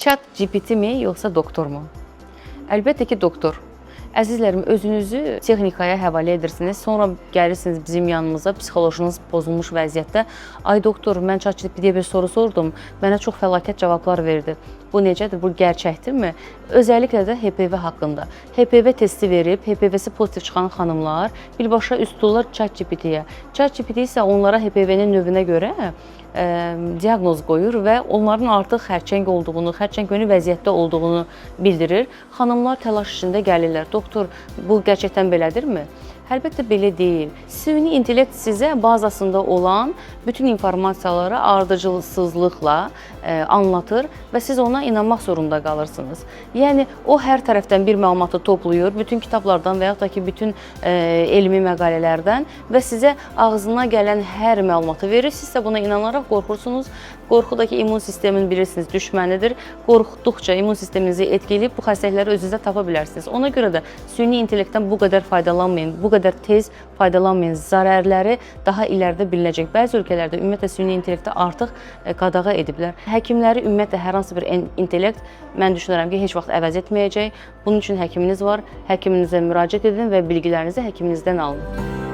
ChatGPT mi, yoxsa doktormu? Əlbəttə ki, doktor. Əzizlərim, özünüzü texnikaya həvalə edirsiniz, sonra gəlirsiniz bizim yanımıza, psixolojiniz pozulmuş vəziyyətdə. Ay doktor, mən ChatGPT-yə bir soru sordum, mənə çox fəlakət cavablar verdi. Bu necədir, bu gerçəkdirmi? Özəlliklə də HPV haqqında. HPV testi verib, HPV-si pozitiv çıxan xanımlar birbaşa üst tuturlar ChatGPT-yə. ChatGPT isə onlara HPV-nin növünə görə diaqnoz qoyur və onların artıq xərçəng olduğunu, xərçəng vəziyyətdə olduğunu bildirir. Xanımlar təlaş içində gəlirlər. Doktor, bu gerçəkdən belədirmi? Əlbəttə belə deyil. Süni intellekt sizə bazasında olan bütün informasiyaları ardıcılsızlıqla anlatır və siz ona inanmaq zorunda qalırsınız. Yəni, o hər tərəfdən bir məlumatı toplayır, bütün kitablardan və yaxud da ki, bütün elmi məqalələrdən və sizə ağzına gələn hər məlumatı verir. Siz də buna inanaraq qorxursunuz. Qorxu da ki, immun sistemin bilirsiniz, düşmənidir. Qorxduqca immun sisteminizi etkiləyib bu xəstəlikləri özünüzdə tapa bilərsiniz. Ona görə də süni intellektdən bu qədər faydalanmayın, bu qədər tez faydalanmayın. Zərərləri daha iləride bilinəcək. Bəzi ölkələrdə ümumiyyətlə süni intellekti artıq qadağa ediblər. Həkimləri ümumiyyətlə hər hansı bir intellekt mən düşünürəm ki, heç vaxt əvəz etməyəcək. Bunun üçün həkiminiz var. Həkiminizə müraciət edin və bilgilərinizi həkiminizdən alın.